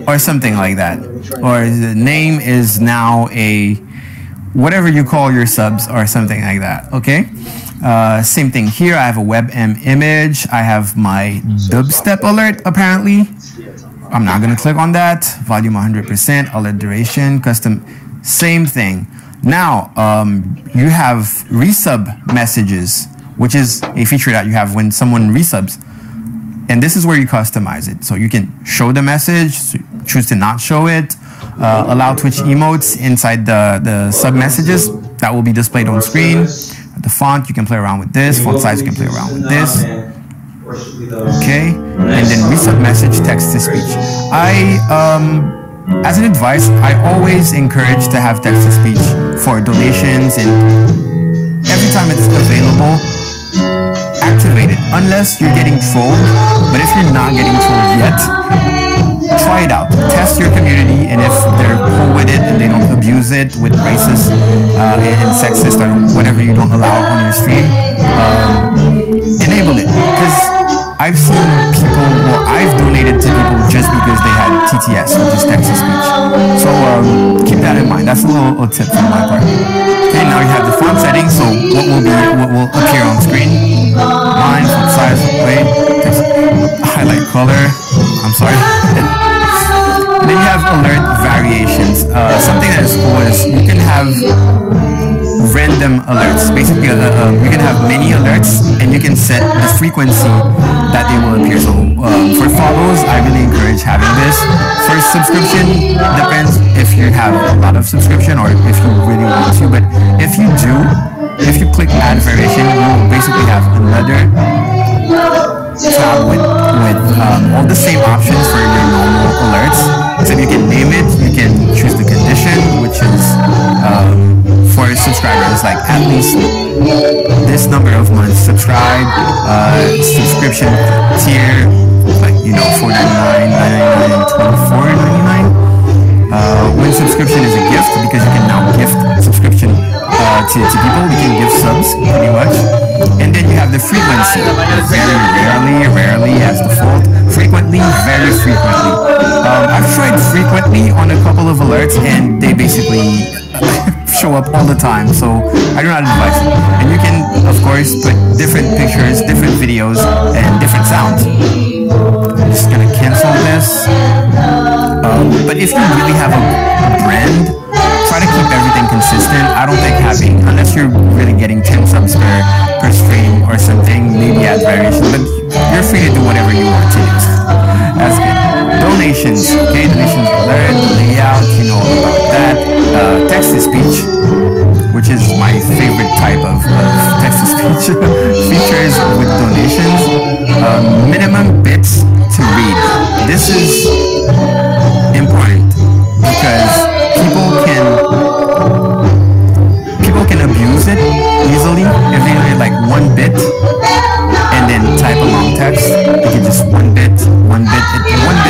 or something like that. Or the name is now a whatever you call your subs or something like that. Okay. Same thing here. I have a WebM image. I have my dubstep alert apparently. I'm not going to click on that. Volume 100%, alert duration, custom, same thing. Now, you have resub messages, which is a feature that you have when someone resubs. And this is where you customize it. So you can show the message, choose to not show it, allow Twitch emotes inside the sub messages that will be displayed on screen. The font, you can play around with this. Font size, you can play around with this. Okay, and then resub message, text to speech. As an advice, I always encourage to have text to speech for donations, and every time it's available, activate it. Unless you're getting trolled, but if you're not getting trolled yet, try it out. Test your community, and if they're cool with it and they don't abuse it with racist and sexist or whatever you don't allow on your stream, enable it. Because I've seen people, well, I've donated to people just because they had TTS, which is text to speech. So keep that in mind. That's a little tip from my part. Okay, now you have the font settings. So what will appear on screen? Line, font size, weight, text, highlight color. I'm sorry. And then you have alert variations. Something that is cool is you can have random alerts. Basically, you can have many alerts, and you can set the frequency that they will appear. So for follows, I really encourage having this. For subscription, depends if you have a lot of subscription or if you really want to. But if you do, if you click add variation, you will basically have another tab with all the same options for your normal alerts. So you can name it, you can choose the condition, which is for subscribers, like at least this number of months subscribe, subscription tier, like, you know, $4.99, $9.99, $24.99. When subscription is a gift, because you can now gift subscription to people, you can give subs pretty much. And then you have the frequency, very rarely as default, frequently, very frequently. I've tried frequently on a couple of alerts, and they basically show up all the time, so I do not advise it. And you can, of course, put different pictures, different videos, and different sounds. I'm just gonna cancel this. But if you really have a brand, try to keep everything consistent. I don't think having, unless you're really getting 10 subs per stream or something, maybe add variation, but you're free to do whatever you want to use. That's good. Donations, okay, donations alert, the layout, you know all about that. Text to speech, which is my favorite type of text to speech features with donations. Minimum bits to read. This is important because people can abuse it easily if they read like 1 bit and then type a long text. You can just 1 bit. 1 bit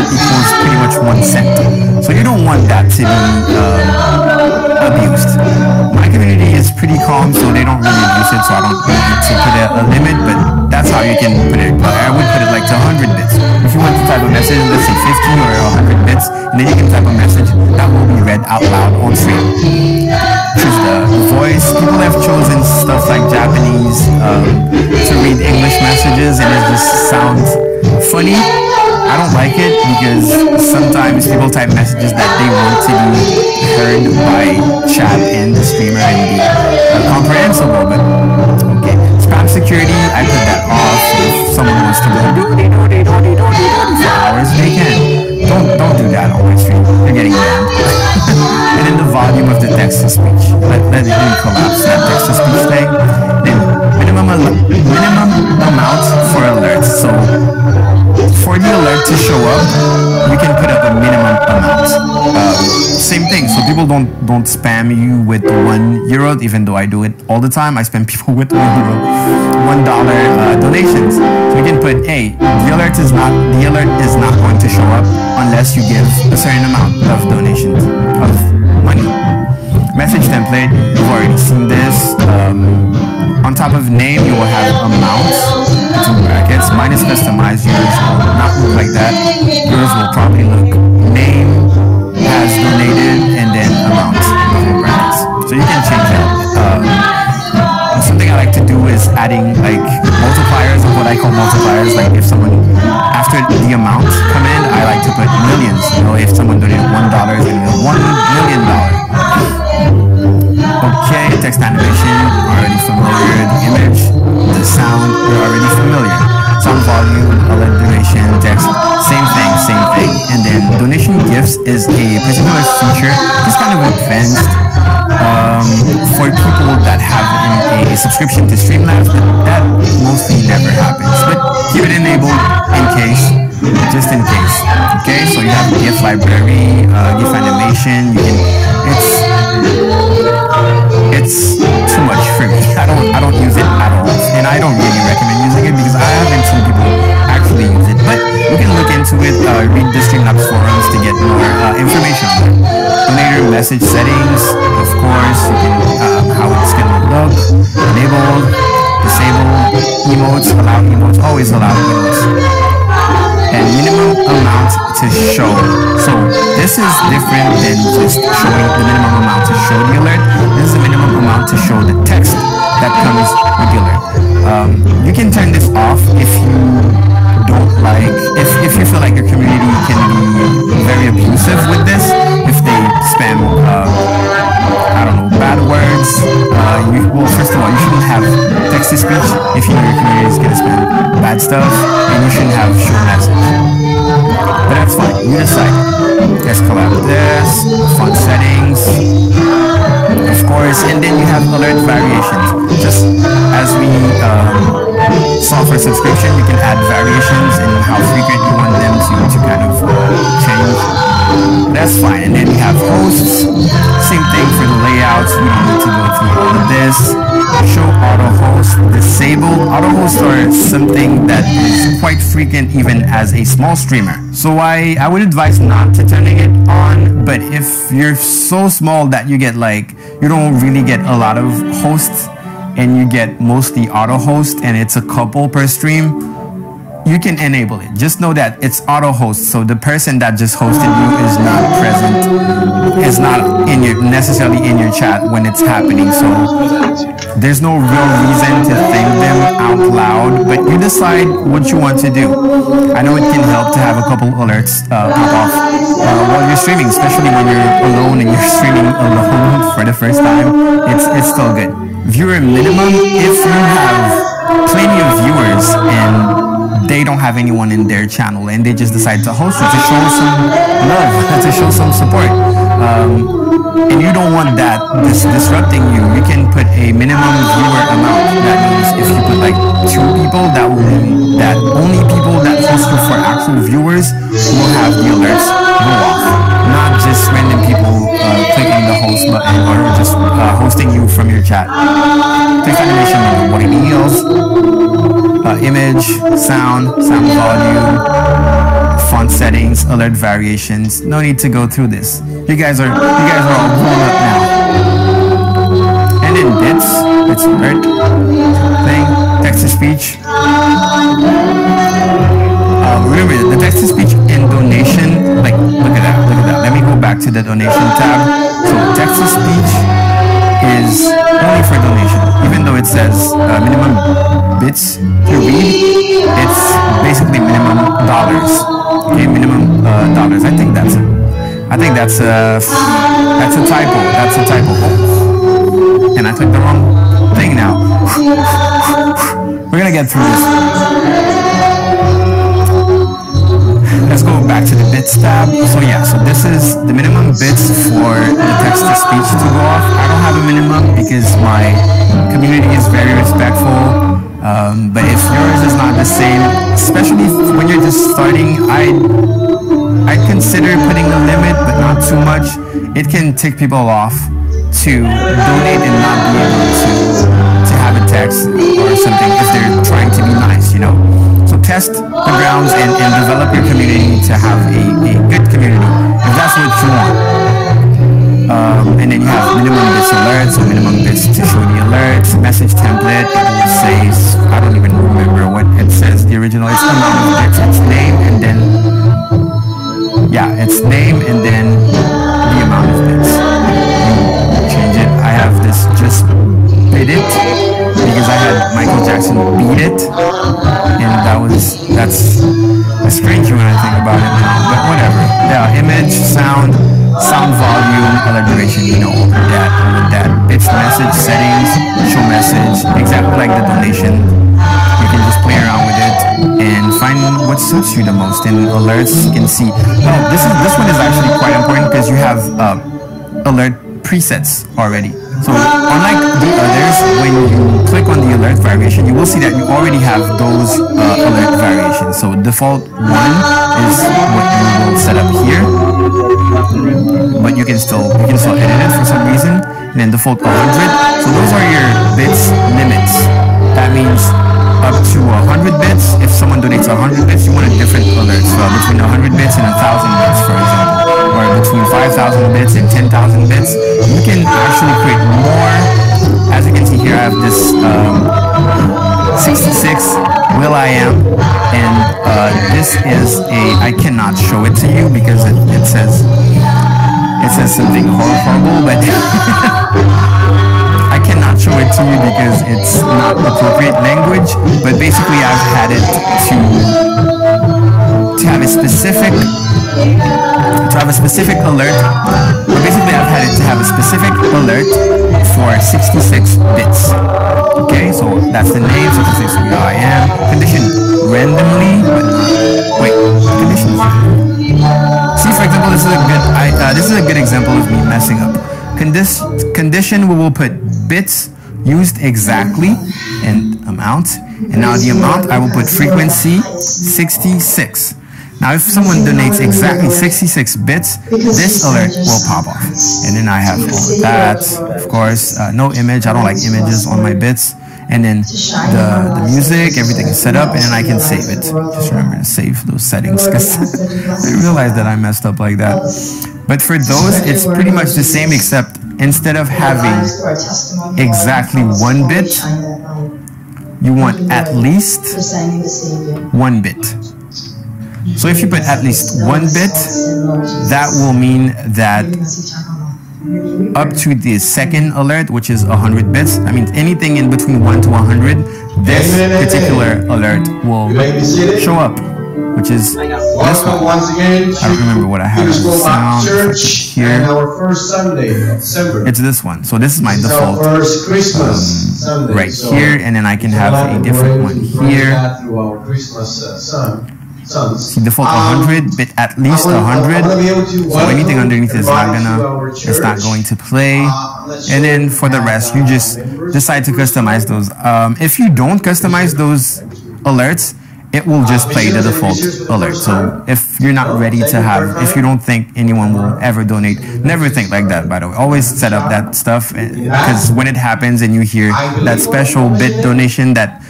equals pretty much 1 cent. So you don't want that to be abused. My community is pretty calm, so they don't really abuse it, so I don't need to put a limit, but that's how you can put it. But I would put it like to 100 bits. If you want to type a message, let's say 50 or 100 bits, and then you can type a message that will be read out loud on stream. Choose the voice. People have chosen stuff like Japanese to read English messages, and it just sounds funny. I don't like it because sometimes people type messages that they want to be heard by chat and the streamer and be comprehensible, but okay. Spam security, I put that off. If someone wants to go for hours, they can. Don't do that on my stream. You're getting banned. And then the volume of the text to speech. Let me collapse that text to speech thing. Then minimum amount for alerts. So for the alert to show up, you can put up a minimum amount. Same thing. So people don't spam you with €1, even though I do it all the time. I spam people with €1 donations. So you can put, hey, the alert is not going to show up unless you give a certain amount of donations of money. Message template, you've already seen this. On top of name, you will have amounts between brackets. Mine is customized. Yours will not look like that. Yours will probably look name called multipliers. Like if someone, after the amount come in, I like to put millions. You know, if someone donated $1, then $1 million. Okay, text animation, already familiar. The image, the sound, we're already familiar. Sound volume, alert duration, text, same thing. And then donation gifts is a particular feature, just kind of advanced for people that have a subscription to Streamlabs, but that mostly never happens. But keep it enabled in case, just in case. Okay, so you have gift library, gift animation. You can, it's too much for me. I don't use it at all, and I don't really recommend using it because I haven't seen people actually use it. But you can look into it, read the Streamlabs forums to get more information on it. Donator message settings, of course, you can how it's gonna look, enable, disable, emotes, allow emotes, always allow emotes. And minimum amount to show. So this is different than just showing the minimum amount to show the alert. This is the minimum amount to show the text that comes with the alert. You can turn this off if you don't like, if you feel like your community can be very abusive with this, if they spam I don't know, bad words. Well, first of all, you shouldn't have text-to-speech if you know your community is gonna spam bad stuff, and you shouldn't have show message. But that's fine. You decide. Let's collab this, font settings, of course, and then you have alert variations. Just as we saw for subscription, you can add variations in how frequent you want them to kind of change. That's fine. And then you have hosts. Same thing for the layouts. We don't need to go through all of this. Show auto host disabled. Auto hosts are something that is quite frequent even as a small streamer. So I would advise not to turning it on. But if you're so small that you get like, you don't really get a lot of hosts and you get mostly auto host and it's a couple per stream, you can enable it. Just know that it's auto host, so the person that just hosted you is not present, is not necessarily in your chat when it's happening. So there's no real reason to thank them out loud, but you decide what you want to do. I know it can help to have a couple alerts pop off while you're streaming, especially when you're alone and you're streaming alone for the first time. It's still good. Viewer minimum, if you have plenty of viewers and they don't have anyone in their channel and they just decide to host it to show some love, to show some support, and you don't want that disrupting you, you can put a minimum viewer amount. That means if you put like 2 people, that will mean that only people that host you for actual viewers will have the alerts go off, not just random people clicking the host button or just hosting you from your chat. Text animation, what it needs. Image, sound volume, font settings, alert variations. No need to go through this. You guys are all grown up now. And then bits, it's alert thing, text to speech. Remember the text to speech and donation. Like look at that. Let me go back to the donation tab. So text to speech is only for donation, even though it says minimum bits to read. It's basically minimum dollars. Okay, minimum dollars. I think that's a typo. That's a typo. And I clicked the wrong thing now. We're gonna get through this. Let's go back to the bits tab. So yeah, so this is the minimum bits for the text-to-speech to go off. I don't have a minimum because my community is very respectful. But if yours is not the same, especially when you're just starting, I'd consider putting a limit, but not too much. It can tick people off to donate and not be able to have a text or something if they're trying to be nice, you know. So test the grounds and develop your community to have a good community, if that's what you want. And then you have minimum bits alerts, so minimum bits to show the alerts, message template, it will say, I don't even remember what it says, the original, it's amount of bits, it's name, and then, yeah, it's name, and then the amount of bits. You change it. I have this just bid it, because I had Michael Jackson Beat It, and that's a strange when I think about it now, but whatever. Yeah, image, sound volume, color duration, you know, all of that. Pitch, message, settings, show message, exactly like the donation. You can just play around with it and find what suits you the most. And alerts, you can see. Oh, this one is actually quite important because you have alert presets already. So unlike the others, when you click on the alert variation, you will see that you already have those alert variations. So default 1 is what you will set up here, but you can still edit it for some reason. And then default 100. So those are your bits limits. That means up to 100 bits. If someone donates 100 bits, you want a different alert. So between 100 bits and 1,000 bits, for example, or between 5,000 bits and 10,000 bits, you can actually create more. As you can see here, I have this 66 Will I Am, and this is I cannot show it to you because it says something horrible, but I cannot show it to you because it's not appropriate language. But basically, I've had it to have a specific alert. But basically, I've had it to have a specific alert for 66 bits. Okay, so that's the name, 66 Will I Am. Condition randomly, but not. Wait, conditions. See, for example, this is a good example of me messing up. Condition, we will put bits used exactly and amount. And now the amount, I will put frequency 66. Now if someone donates exactly 66 bits, this alert will pop off. And then I have all of that, of course, no image. I don't like images on my bits. And then the music, everything is set up, and then I can save it. Just remember to save those settings because I realized that I messed up like that. But for those, it's pretty much the same, except instead of having exactly 1 bit, you want at least 1 bit. So if you put at least 1 bit, that will mean that up to the second alert, which is 100 bits, I mean anything in between 1 to 100, this particular alert will show up, which is this one. I don't remember what I have as sound here. It's this one. So this is my default right here, and then I can have a different one here. See, default 100, bit at least 100. So anything underneath is not going to play. And then for the rest, you just decide to customize those. If you don't customize those alerts, it will just play the default alert. So if you're not ready to have, if you don't think anyone will ever donate, never think like that, by the way. Always set up that stuff, because when it happens and you hear that special bit donation, that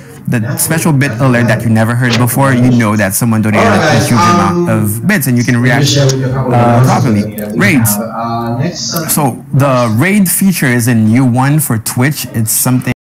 special bit alert that you never heard before, you know that someone donated a huge amount of bits, and you can react properly. Raids. So the raid feature is a new one for Twitch. It's something